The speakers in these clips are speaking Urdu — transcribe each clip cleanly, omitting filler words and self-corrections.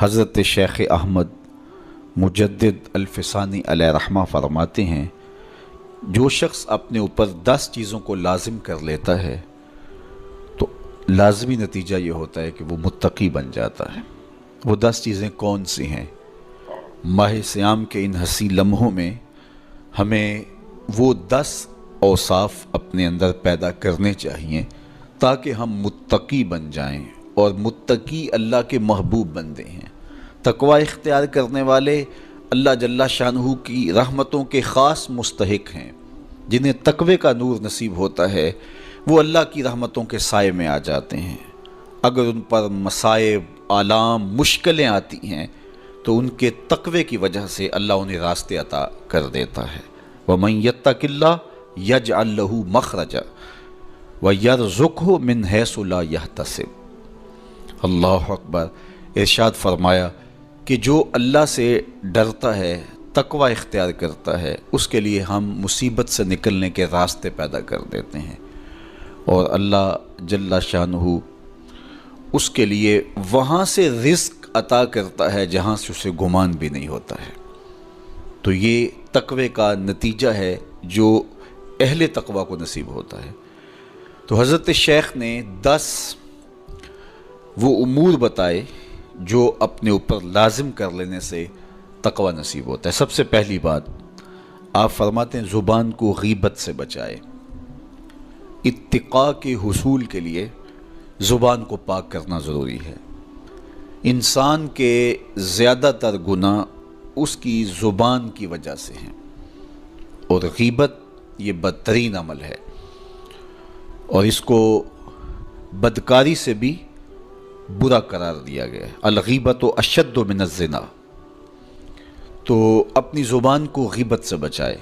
حضرت شیخ احمد مجدد الفسانی علیہ رحمہ فرماتے ہیں، جو شخص اپنے اوپر 10 چیزوں کو لازم کر لیتا ہے تو لازمی نتیجہ یہ ہوتا ہے کہ وہ متقی بن جاتا ہے۔ وہ 10 چیزیں کون سی ہیں؟ ماہ صیام کے ان حسین لمحوں میں ہمیں وہ 10 اوصاف اپنے اندر پیدا کرنے چاہیے تاکہ ہم متقی بن جائیں، اور متقی اللہ کے محبوب بندے ہیں۔ تقوی اختیار کرنے والے اللہ جل شانہ کی رحمتوں کے خاص مستحق ہیں۔ جنہیں تقوی کا نور نصیب ہوتا ہے وہ اللہ کی رحمتوں کے سائے میں آ جاتے ہیں۔ اگر ان پر مصائب، آلام، مشکلیں آتی ہیں تو ان کے تقوی کی وجہ سے اللہ انہیں راستے عطا کر دیتا ہے۔ وَمَن يَتَّقِ اللَّهَ يَجْعَل لَّهُ مَخْرَجًا وَيَرْزُقْهُ مِنْ حَيْثُ لَا يَحْتَسِبُ۔ اللہ اکبر۔ ارشاد فرمایا کہ جو اللہ سے ڈرتا ہے، تقوی اختیار کرتا ہے، اس کے لیے ہم مصیبت سے نکلنے کے راستے پیدا کر دیتے ہیں، اور اللہ جل شانہ اس کے لیے وہاں سے رزق عطا کرتا ہے جہاں سے اسے گمان بھی نہیں ہوتا ہے۔ تو یہ تقوی کا نتیجہ ہے جو اہل تقوی کو نصیب ہوتا ہے۔ تو حضرت شیخ نے 10 وہ امور بتائے جو اپنے اوپر لازم کر لینے سے تقوی نصیب ہوتا ہے۔ سب سے پہلی بات آپ فرماتے ہیں زبان کو غیبت سے بچائے۔ اتقاء کے حصول کے لیے زبان کو پاک کرنا ضروری ہے۔ انسان کے زیادہ تر گناہ اس کی زبان کی وجہ سے ہیں، اور غیبت یہ بدترین عمل ہے، اور اس کو بدکاری سے بھی برا قرار دیا گیا ہے۔ الغیبت اشد من الزنا۔ تو اپنی زبان کو غیبت سے بچائے۔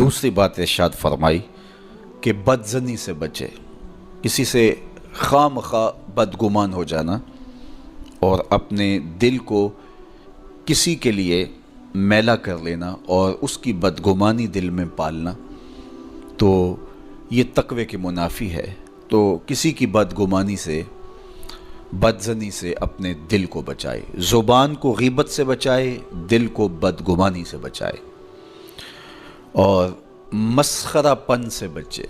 دوسری بات ارشاد فرمائی کہ بدظنی سے بچے، کسی سے خواہ مخواہ بدگمان ہو جانا اور اپنے دل کو کسی کے لیے میلا کر لینا اور اس کی بدگمانی دل میں پالنا، تو یہ تقوی کے منافی ہے۔ تو کسی کی بدگمانی سے، بدظنی سے اپنے دل کو بچائے، زبان کو غیبت سے بچائے، دل کو بدگمانی سے بچائے، اور مسخرہ پن سے بچے۔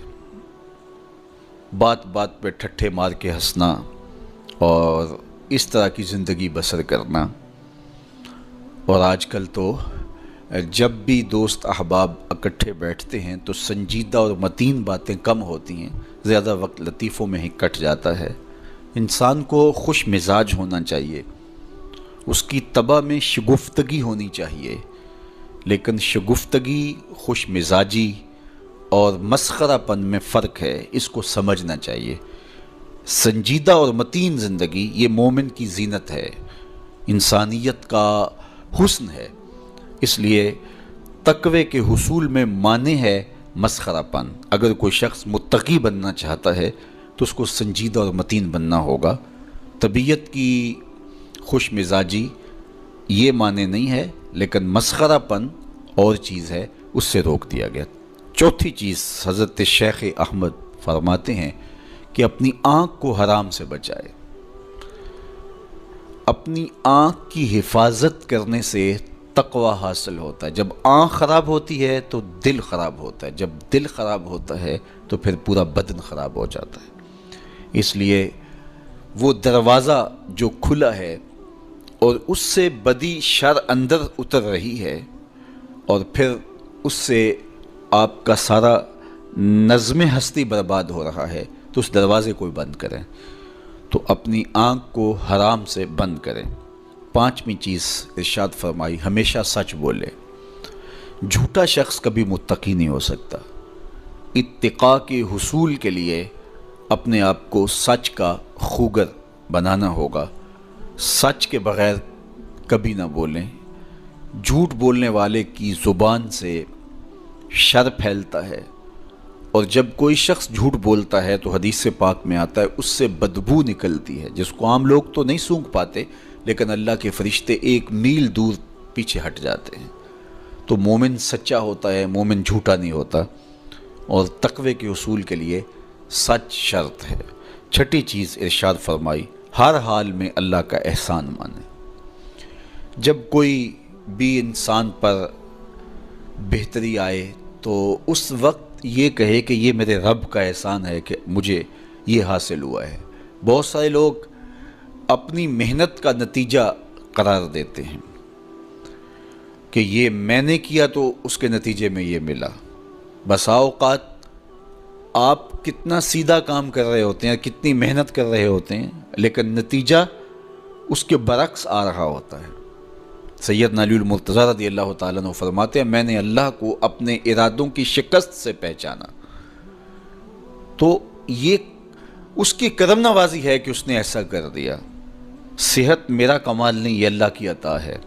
بات بات پہ ٹھٹھے مار کے ہنسنا اور اس طرح کی زندگی بسر کرنا۔ اور آج کل تو جب بھی دوست احباب اکٹھے بیٹھتے ہیں تو سنجیدہ اور متین باتیں کم ہوتی ہیں، زیادہ وقت لطیفوں میں ہی کٹ جاتا ہے۔ انسان کو خوش مزاج ہونا چاہیے، اس کی طبع میں شگفتگی ہونی چاہیے، لیکن شگفتگی، خوش مزاجی اور مسخرہ پن میں فرق ہے، اس کو سمجھنا چاہیے۔ سنجیدہ اور متین زندگی یہ مومن کی زینت ہے، انسانیت کا حسن ہے۔ اس لیے تقوی کے حصول میں مانع ہے مسخرہ پن۔ اگر کوئی شخص متقی بننا چاہتا ہے تو اس کو سنجیدہ اور متین بننا ہوگا۔ طبیعت کی خوش مزاجی یہ معنی نہیں ہے، لیکن مسخرہ پن اور چیز ہے، اس سے روک دیا گیا۔ چوتھی چیز حضرت شیخ احمد فرماتے ہیں کہ اپنی آنکھ کو حرام سے بچائے۔ اپنی آنکھ کی حفاظت کرنے سے تقوی حاصل ہوتا ہے۔ جب آنکھ خراب ہوتی ہے تو دل خراب ہوتا ہے، جب دل خراب ہوتا ہے تو پھر پورا بدن خراب ہو جاتا ہے۔ اس لیے وہ دروازہ جو کھلا ہے اور اس سے بدی شر اندر اتر رہی ہے، اور پھر اس سے آپ کا سارا نظم ہستی برباد ہو رہا ہے، تو اس دروازے کو بند کریں۔ تو اپنی آنکھ کو حرام سے بند کریں۔ پانچویں چیز ارشاد فرمائی، ہمیشہ سچ بولے۔ جھوٹا شخص کبھی متقی نہیں ہو سکتا۔ اتقاء کے حصول کے لیے اپنے آپ کو سچ کا خوگر بنانا ہوگا۔ سچ کے بغیر کبھی نہ بولیں۔ جھوٹ بولنے والے کی زبان سے شر پھیلتا ہے، اور جب کوئی شخص جھوٹ بولتا ہے تو حدیث پاک میں آتا ہے اس سے بدبو نکلتی ہے، جس کو عام لوگ تو نہیں سونگھ پاتے، لیکن اللہ کے فرشتے 1 میل دور پیچھے ہٹ جاتے ہیں۔ تو مومن سچا ہوتا ہے، مومن جھوٹا نہیں ہوتا، اور تقوی کے حصول کے لیے سچ شرط ہے۔ چھٹی چیز ارشاد فرمائی، ہر حال میں اللہ کا احسان مانے۔ جب کوئی بھی انسان پر بہتری آئے تو اس وقت یہ کہے کہ یہ میرے رب کا احسان ہے کہ مجھے یہ حاصل ہوا ہے۔ بہت سارے لوگ اپنی محنت کا نتیجہ قرار دیتے ہیں کہ یہ میں نے کیا تو اس کے نتیجے میں یہ ملا۔ بسا اوقات آپ کتنا سیدھا کام کر رہے ہوتے ہیں، کتنی محنت کر رہے ہوتے ہیں، لیکن نتیجہ اس کے برعکس آ رہا ہوتا ہے۔ سیدنا علی المرتضیٰ رضی اللہ تعالیٰ عنہ فرماتے ہیں، میں نے اللہ کو اپنے ارادوں کی شکست سے پہچانا، تو یہ اس کی کرم نوازی ہے کہ اس نے ایسا کر دیا۔ صحت میرا کمال نہیں، یہ اللہ کی عطا ہے۔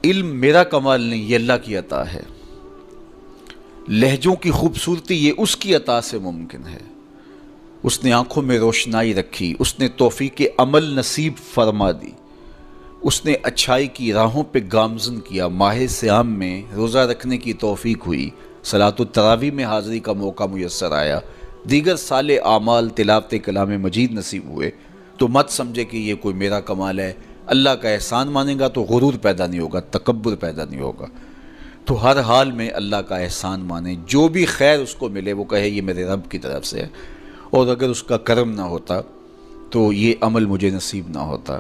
علم میرا کمال نہیں، یہ اللہ کی عطا ہے۔ لہجوں کی خوبصورتی یہ اس کی عطا سے ممکن ہے۔ اس نے آنکھوں میں روشنائی رکھی، اس نے توفیق عمل نصیب فرما دی، اس نے اچھائی کی راہوں پہ گامزن کیا۔ ماہ صیام میں روزہ رکھنے کی توفیق ہوئی، صلاۃ التراویح میں حاضری کا موقع میسر آیا، دیگر صالح اعمال تلاوت کلام مجید نصیب ہوئے، تو مت سمجھے کہ یہ کوئی میرا کمال ہے۔ اللہ کا احسان مانے گا تو غرور پیدا نہیں ہوگا، تکبر پیدا نہیں ہوگا۔ تو ہر حال میں اللہ کا احسان مانے، جو بھی خیر اس کو ملے وہ کہے یہ میرے رب کی طرف سے ہے، اور اگر اس کا کرم نہ ہوتا تو یہ عمل مجھے نصیب نہ ہوتا۔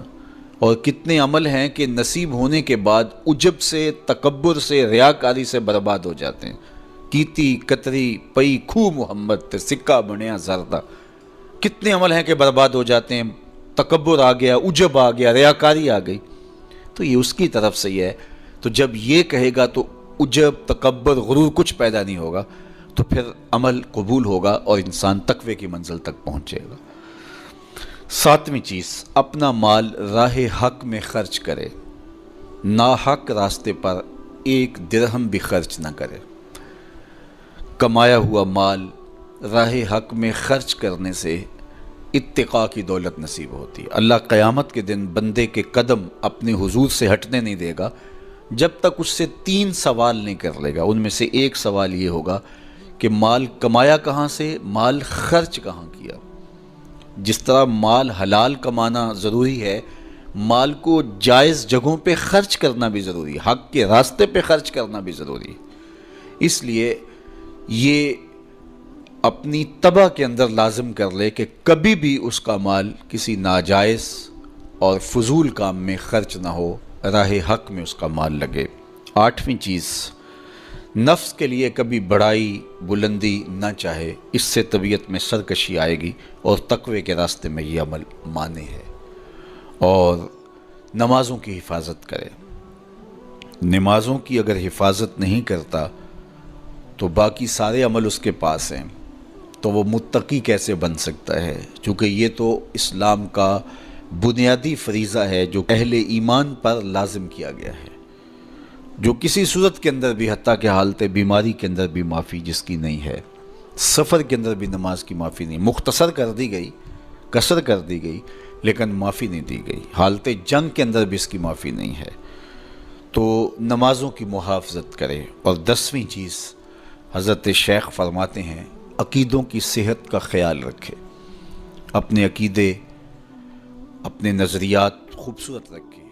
اور کتنے عمل ہیں کہ نصیب ہونے کے بعد عجب سے، تکبر سے، ریاکاری سے برباد ہو جاتے ہیں۔ کیتی کتری پئی کھو محمد تے سکہ بنیا زردہ، کتنے عمل ہیں کہ برباد ہو جاتے ہیں، تکبر آ گیا، عجب آ گیا، ریاکاری آ گئی، تو یہ اس کی طرف سے ہی ہے۔ تو جب یہ کہے گا تو عجب، تکبر، غرور کچھ پیدا نہیں ہوگا، تو پھر عمل قبول ہوگا اور انسان تقوی کی منزل تک پہنچے گا۔ ساتویں چیز، اپنا مال راہ حق میں خرچ کرے، ناحق راستے پر ایک درہم بھی خرچ نہ کرے۔ کمایا ہوا مال راہ حق میں خرچ کرنے سے اتقاء کی دولت نصیب ہوتی ہے۔ اللہ قیامت کے دن بندے کے قدم اپنے حضور سے ہٹنے نہیں دے گا جب تک اس سے 3 سوال نہیں کر لے گا۔ ان میں سے ایک سوال یہ ہوگا کہ مال کمایا کہاں سے، مال خرچ کہاں کیا۔ جس طرح مال حلال کمانا ضروری ہے، مال کو جائز جگہوں پہ خرچ کرنا بھی ضروری ہے، حق کے راستے پہ خرچ کرنا بھی ضروری ہے۔ اس لیے یہ اپنی طبع کے اندر لازم کر لے کہ کبھی بھی اس کا مال کسی ناجائز اور فضول کام میں خرچ نہ ہو، راہ حق میں اس کا مال لگے۔ 8ویں چیز، نفس کے لیے کبھی بڑائی بلندی نہ چاہے، اس سے طبیعت میں سرکشی آئے گی اور تقوی کے راستے میں یہ عمل مانے ہے۔ اور نمازوں کی حفاظت کرے۔ نمازوں کی اگر حفاظت نہیں کرتا تو باقی سارے عمل اس کے پاس ہیں، تو وہ متقی کیسے بن سکتا ہے؟ چونکہ یہ تو اسلام کا بنیادی فریضہ ہے جو اہل ایمان پر لازم کیا گیا ہے، جو کسی صورت کے اندر بھی، حتیٰ کہ حالت بیماری کے اندر بھی معافی جس کی نہیں ہے، سفر کے اندر بھی نماز کی معافی نہیں، مختصر کر دی گئی، قصر کر دی گئی، لیکن معافی نہیں دی گئی، حالت جنگ کے اندر بھی اس کی معافی نہیں ہے۔ تو نمازوں کی محافظت کرے۔ اور 10ویں چیز، حضرت شیخ فرماتے ہیں عقیدوں کی صحت کا خیال رکھے، اپنے عقیدے، اپنے نظریات خوبصورت رکھے۔